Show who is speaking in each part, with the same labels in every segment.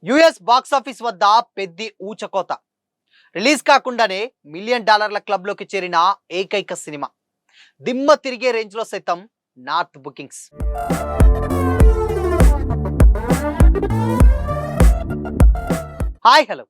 Speaker 1: US box office వద్ద పెద్ది ఊచకోత. Release కాకుండానే $1,000,000 క్లబ్‌లోకి చేరిన ఏకైక సినిమా. దిమ్మ తిరిగే రేంజ్‌లో సైతం north bookings. Hi hello,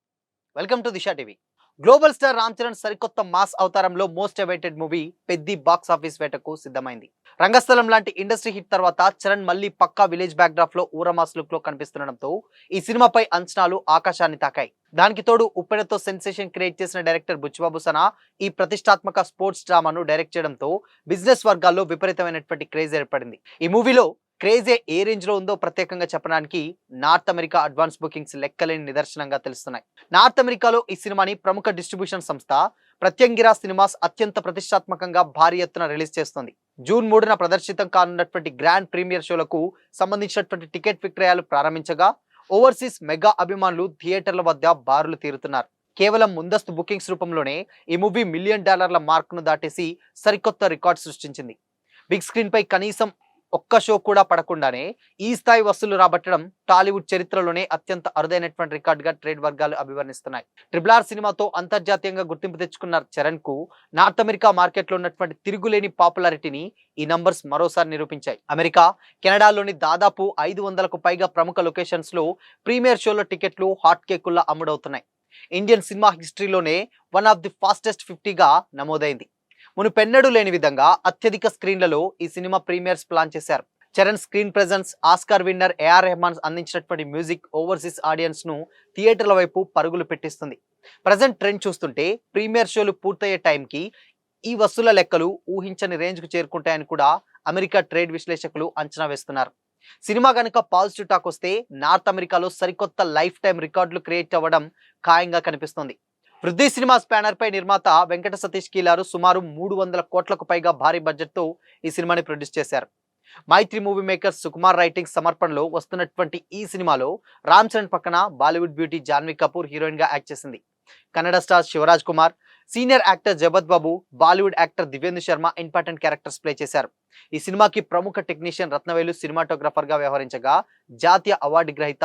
Speaker 1: welcome to Disha TV. Global star Ram Charan సరికొత్త మాస్ అవతారంలో most awaited movie Peddi box office వేటకు సిద్ధమైంది. రంగస్థలం లాంటి ఇండస్ట్రీ హిట్ తర్వాత చరణ్ మళ్ళీ పక్కా విలేజ్ బ్యాక్డ్రాప్ లో ఊరమాస్ లుక్ లో కనిపిస్తుండడంతో ఈ సినిమాపై అంచనాలు ఆకాశాన్ని తాకాయి. దానికి తోడు ఉప్పెనతో సెన్సేషన్ క్రియేట్ చేసిన డైరెక్టర్ బుచ్చిబాబు సనా ఈ ప్రతిష్టాత్మక స్పోర్ట్స్ డ్రామాను డైరెక్ట్ చేయడంతో బిజినెస్ వర్గాల్లో విపరీతమైనటువంటి క్రేజ్ ఏర్పడింది. ఈ మూవీలో క్రేజే ఏ రేంజ్ లో ఉందో ప్రత్యేకంగా చెప్పడానికి నార్త్ అమెరికా అడ్వాన్స్ బుకింగ్స్ లెక్కలేని నిదర్శనంగా తెలుస్తున్నాయి. నార్త్ అమెరికాలో ఈ సినిమాని ప్రముఖ డిస్ట్రిబ్యూషన్ సంస్థ ప్రత్యంగిరా సినిమాస్ అత్యంత ప్రతిష్టాత్మకంగా భారీ ఎత్తున రిలీజ్ చేస్తుంది. జూన్ 3న ప్రదర్శితం కానున్నటువంటి గ్రాండ్ ప్రీమియర్ షోలకు సంబంధించినటువంటి టికెట్ విక్రయాలు ప్రారంభించగా ఓవర్సీస్ మెగా అభిమానులు థియేటర్ల వద్ద బారులు తీరుతున్నారు. కేవలం ముందస్తు బుకింగ్స్ రూపంలోనే ఈ మూవీ $1,000,000 మార్కును దాటేసి సరికొత్త రికార్డ్ సృష్టించింది. బిగ్ స్క్రీన్ పై కనీసం ఒక్క షో కూడా పడకుండానే ఈ స్థాయి వసూలు రాబట్టడం టాలీవుడ్ చరిత్రలోనే అత్యంత అరుదైనటువంటి రికార్డుగా ట్రేడ్ వర్గాలు అభివర్ణిస్తున్నాయి. RRR సినిమాతో అంతర్జాతీయంగా గుర్తింపు తెచ్చుకున్న చరణ్ కు నార్త్ అమెరికా మార్కెట్ లో ఉన్నటువంటి తిరుగులేని పాపులారిటీని ఈ నంబర్స్ మరోసారి నిరూపించాయి. అమెరికా, కెనడాలోని దాదాపు 500కు పైగా ప్రముఖ లొకేషన్స్ లో ప్రీమియర్ షోల టికెట్లు హాట్ కేకుల్లా అమ్ముడవుతున్నాయి. ఇండియన్ సినిమా హిస్టరీలోనే వన్ ఆఫ్ ది ఫాస్టెస్ట్ 50గా నమోదైంది. మునుపెన్నడూ లేని విధంగా అత్యధిక స్క్రీన్లలో ఈ సినిమా ప్రీమియర్స్ ప్లాన్ చేశారు. Charan screen presence, Oscar winner AR Rahman అందించినటువంటి మ్యూజిక్ ఓవర్సీస్ ఆడియన్స్ ను థియేటర్ల వైపు పరుగులు పెట్టిస్తుంది. ప్రజెంట్ ట్రెండ్ చూస్తుంటే ప్రీమియర్ షోలు పూర్తయ్యే టైంకి ఈ వసూల లెక్కలు ఊహించని రేంజ్ కు చేరుకుంటాయని కూడా అమెరికా ట్రేడ్ విశ్లేషకులు అంచనా వేస్తున్నారు. సినిమా కనుక పాజిటివ్ టాక్ వస్తే నార్త్ అమెరికాలో సరికొత్త లైఫ్ టైం రికార్డులు క్రియేట్ అవ్వడం ఖాయంగా కనిపిస్తోంది. వృద్ధి సినిమాస్ బ్యానర్ పై నిర్మాత వెంకట సతీష్ కీలారు సుమారు 300 కోట్లకు పైగా భారీ బడ్జెట్ తో ఈ సినిమాని ప్రొడ్యూస్ చేశారు. Mythri movie maker Sukumar writing సమర్పణలో వస్తున్నటువంటి ఈ సినిమాలో రామ్ చరణ్ పక్కన Bollywood beauty Janhvi Kapoor heroine గా యాక్ట్ చేసింది. Kannada star Shivaraj Kumar, senior actor Jagat Babu, Bollywood actor Divyendu Sharma important characters play చేశారు. ఈ సినిమాకి ప్రముఖ టెక్నీషియన్ రత్నవేలు సినిమాటోగ్రాఫర్ గా వ్యవహరించగా జాతీయ అవార్డు గ్రహీత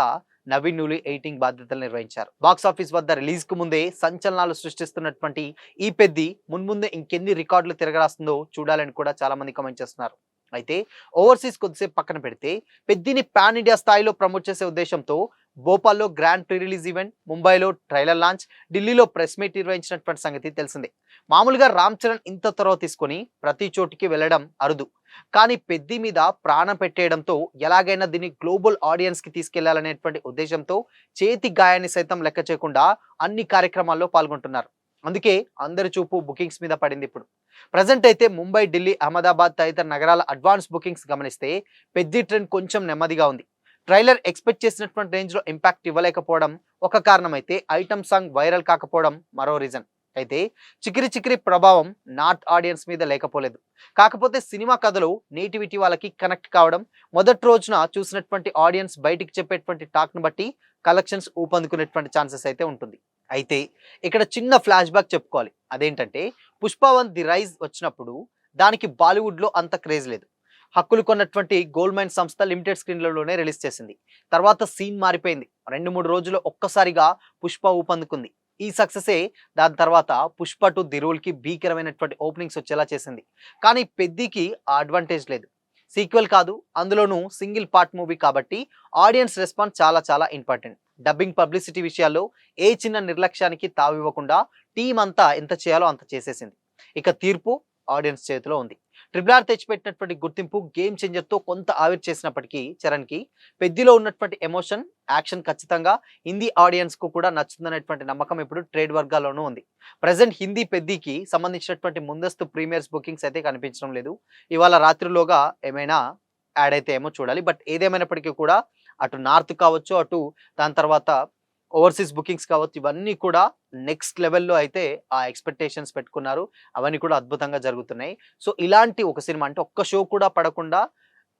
Speaker 1: నవీన్ నూలి ఎడిటింగ్ బాధ్యతలు నిర్వహించారు. బాక్స్ ఆఫీస్ వద్ద రిలీజ్ కు ముందే సంచలనాలు సృష్టిస్తున్నటువంటి ఈ పెద్ది మున్ముందే ఇంకెన్ని రికార్డులు తిరగరాస్తుందో చూడాలని కూడా చాలా మంది కామెంట్ చేస్తున్నారు. అయితే ఓవర్సీస్ కొద్దిసేపు పక్కన పెడితే పెద్దిని పాన్ ఇండియా స్థాయిలో ప్రమోట్ చేసే ఉద్దేశంతో భోపాల్లో గ్రాండ్ ప్రీ రిలీజ్ ఈవెంట్, ముంబైలో ట్రైలర్ లాంచ్, ఢిల్లీలో ప్రెస్ మీట్ నిర్వహించినటువంటి సంగతి తెలిసిందే. మామూలుగా రామ్ చరణ్ ఇంత త్వర తీసుకొని ప్రతి చోటికి వెళ్ళడం అరుదు. కానీ పెద్ది మీద ప్రాణం పెట్టేయడంతో ఎలాగైనా దీన్ని గ్లోబల్ ఆడియన్స్ కి తీసుకెళ్లాలనేటువంటి ఉద్దేశంతో చేతి గాయాన్ని సైతం లెక్క చేయకుండా అన్ని కార్యక్రమాల్లో పాల్గొంటున్నారు. అందుకే అందరి చూపు బుకింగ్స్ మీద పడింది. ఇప్పుడు ప్రజెంట్ అయితే ముంబై, ఢిల్లీ, అహ్మదాబాద్ తదితర నగరాల అడ్వాన్స్ బుకింగ్స్ గమనిస్తే పెద్ది ట్రెండ్ కొంచెం నెమ్మదిగా ఉంది. ట్రైలర్ ఎక్స్పెక్ట్ చేసినటువంటి రేంజ్ లో ఇంపాక్ట్ ఇవ్వలేకపోవడం ఒక కారణం అయితే ఐటమ్ సాంగ్ వైరల్ కాకపోవడం మరో రీజన్. అయితే చికిరి చికిరి ప్రభావం నార్త్ ఆడియన్స్ మీద లేకపోలేదు. కాకపోతే సినిమా కథలో నేటివిటీ వాళ్ళకి కనెక్ట్ కావడం, మొదటి రోజున చూసినటువంటి ఆడియన్స్ బయటికి చెప్పేటువంటి టాక్ ను బట్టి కలెక్షన్స్ ఊపందుకునేటువంటి ఛాన్సెస్ అయితే ఉంటుంది. అయితే ఇక్కడ చిన్న ఫ్లాష్ బ్యాక్ చెప్పుకోవాలి. అదేంటంటే పుష్ప 1 ది రైజ్ వచ్చినప్పుడు దానికి బాలీవుడ్ లో అంత క్రేజ్ లేదు. హక్కులు కొన్నటువంటి గోల్డ్మైన్ సంస్థ లిమిటెడ్ స్క్రీన్లలోనే రిలీజ్ చేసింది. తర్వాత సీన్ మారిపోయింది. 2-3 రోజుల్లో ఒక్కసారిగా పుష్ప ఊపందుకుంది. ఈ సక్సెసే దాని తర్వాత పుష్ప 2 ది రూల్ కి భీకరమైనటువంటి ఓపెనింగ్స్ వచ్చేలా చేసింది. కానీ పెద్దికి ఆ అడ్వాంటేజ్ లేదు. సీక్వెల్ కాదు, అందులోనూ సింగిల్ పార్ట్ మూవీ కాబట్టి ఆడియన్స్ రెస్పాన్స్ చాలా చాలా ఇంపార్టెంట్. డబ్బింగ్, పబ్లిసిటీ విషయాల్లో ఏ చిన్న నిర్లక్ష్యానికి తావివ్వకుండా టీం అంతా ఎంత చేయాలో అంత చేసేసింది. ఇక తీర్పు ఆడియన్స్ చేతిలో ఉంది. RRR తెచ్చిపెట్టినటువంటి గుర్తింపు గేమ్ చేంజర్ తో కొంత ఆవిరి చేసినప్పటికీ చరణ్ కి పెద్దిలో ఉన్నటువంటి ఎమోషన్, యాక్షన్ ఖచ్చితంగా హిందీ ఆడియన్స్ కు కూడా నచ్చుతుందనేటువంటి నమ్మకం ఇప్పుడు ట్రేడ్ వర్గాల్లోనూ ఉంది. ప్రజెంట్ హిందీ పెద్దికి సంబంధించినటువంటి ముందస్తు ప్రీమియర్స్ బుకింగ్స్ అయితే కనిపించడం లేదు. ఇవాళ రాత్రిలోగా ఏమైనా యాడ్ అయితే ఏమో చూడాలి. బట్ ఏదేమైనప్పటికీ కూడా అటు నార్త్ కావచ్చు, అటు దాని తర్వాత ఓవర్సీస్ బుకింగ్స్ కావచ్చు, ఇవన్నీ కూడా నెక్స్ట్ లెవెల్లో అయితే ఆ ఎక్స్పెక్టేషన్స్ పెట్టుకున్నారు. అవన్నీ కూడా అద్భుతంగా జరుగుతున్నాయి. సో ఇలాంటి ఒక సినిమా అంటే ఒక్క షో కూడా పడకుండా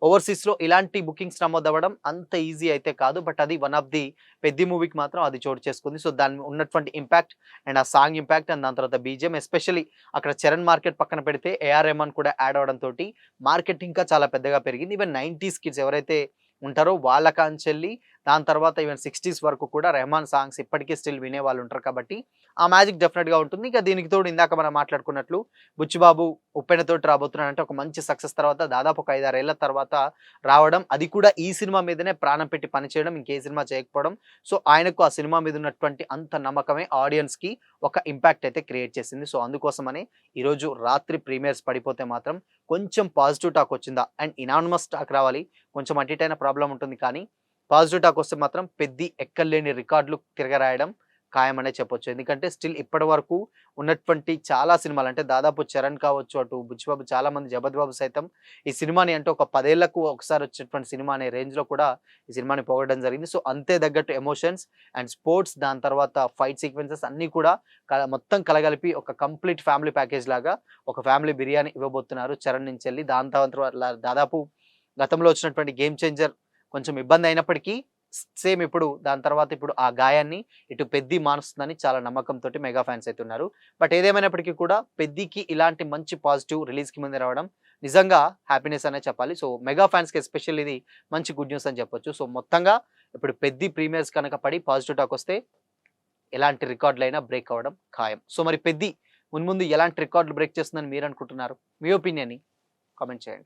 Speaker 1: ఓవర్సీస్ లో ఇలాంటి బుకింగ్స్ నమోదవ్వడం అంత ఈజీ అయితే కాదు. బట్ అది వన్ ఆఫ్ ది పెద్ది మూవీకి మాత్రం అది చోటు చేసుకుంది. సో దాని ఉన్నటువంటి ఇంపాక్ట్ అండ్ ఆ సాంగ్ ఇంపాక్ట్ అండ్ దాని తర్వాత బీజిఎం, ఎస్పెషల్లీ అక్కడ చరణ్ మార్కెట్ పక్కన పెడితే ఏఆర్ రెహమాన్ కూడా యాడ్ అవడం తోటి మార్కెట్ ఇంకా చాలా పెద్దగా పెరిగింది. ఈవెన్ 90s కిడ్స్ ఎవరైతే ఉంటారో వాళ్ళ కాంచెల్లి దాని తర్వాత ఈవెన్ 60s వరకు కూడా రెహమాన్ సాంగ్స్ ఇప్పటికీ స్టిల్ వినే వాళ్ళు ఉంటారు కాబట్టి ఆ మ్యాజిక్ డెఫినెట్‌గా ఉంటుంది. ఇక దీనికి తోడు ఇందాక మనం మాట్లాడుకున్నట్లు 'బుచ్చిబాబు' ఉప్పెనతోటి రాబోతున్నాడంటే ఒక మంచి సక్సెస్ తర్వాత దాదాపు ఒక 5, 6 ఏళ్ల తర్వాత రావడం. అది కూడా ఈ సినిమా మీదనే ప్రాణం పెట్టి పనిచేయడం. ఇంకే సినిమా చేయకపోవడం. సో, ఆయనకు ఆ సినిమా మీద ఉన్నటువంటి అంత నమ్మకమే ఆడియన్స్‌కి ఒక ఇంపాక్ట్ అయితే క్రియేట్ చేసింది. సో, అందుకోసమనే ఈరోజు రాత్రి ప్రీమియర్స్ పడిపోతే మాత్రం కొంచెం పాజిటివ్ టాక్ వచ్చిందా అండ్ ఇనానిమస్ టాక్ రావాలి. కొంచెం అటు ఇటు అయిన ప్రాబ్లమ్ ఉంటుంది కానీ పాజిటివ్ టాక్ వస్తే మాత్రం పెద్ది ఎక్కడలేని రికార్డులు తిరగరాయడం ఖాయమనే చెప్పొచ్చు. ఎందుకంటే స్టిల్ ఇప్పటి వరకు ఉన్నటువంటి చాలా సినిమాలు అంటే దాదాపు 'చరణ్' కావచ్చు, అటు 'బుచ్చిబాబు' చాలా మంది 'జగపతి బాబు' సైతం ఈ సినిమాని అంటే ఒక 10 ఏళ్లకు ఒకసారి వచ్చేటువంటి సినిమా అనే రేంజ్‌లో కూడా ఈ సినిమాని పొగడడం జరిగింది. సో, అంతే తగ్గట్టు ఎమోషన్స్ అండ్ స్పోర్ట్స్ దాని తర్వాత ఫైట్ సీక్వెన్సెస్ అన్నీ కూడా మొత్తం కలగలిపి ఒక కంప్లీట్ ఫ్యామిలీ ప్యాకేజ్ లాగా ఒక ఫ్యామిలీ బిర్యానీ ఇవ్వబోతున్నారు 'చరణ్' నుంచెల్లి. దాని తర్వాత దాదాపు గతంలో వచ్చినటువంటి 'గేమ్ చేంజర్' కొంచెం ఇబ్బంది అయినప్పటికీ సేమ్ ఇప్పుడు దాని తర్వాత ఇప్పుడు ఆ గాయాన్ని ఇటు 'పెద్ది' మానుస్తుందని చాలా నమ్మకంతోటి మెగా ఫ్యాన్స్ అయితే ఉన్నారు. బట్ ఏదేమైనప్పటికీ కూడా 'పెద్దికి' ఇలాంటి మంచి పాజిటివ్ రిలీజ్‌కి ముందే రావడం నిజంగా హ్యాపీనెస్ అనే చెప్పాలి. సో, మెగా ఫ్యాన్స్‌కి ఎస్పెషల్లీ ఇది మంచి గుడ్ న్యూస్ అని చెప్పొచ్చు. సో, మొత్తంగా ఇప్పుడు 'పెద్ది' ప్రీమియర్స్ కనుక పడి పాజిటివ్ టాక్ వస్తే ఎలాంటి రికార్డులైనా బ్రేక్ అవ్వడం ఖాయం. సో, మరి 'పెద్ది' మున్ముందు ఎలాంటి రికార్డులు బ్రేక్ చేస్తుందని మీరు అనుకుంటున్నారు? మీ ఒపీనియన్‌ని కామెంట్ చేయండి.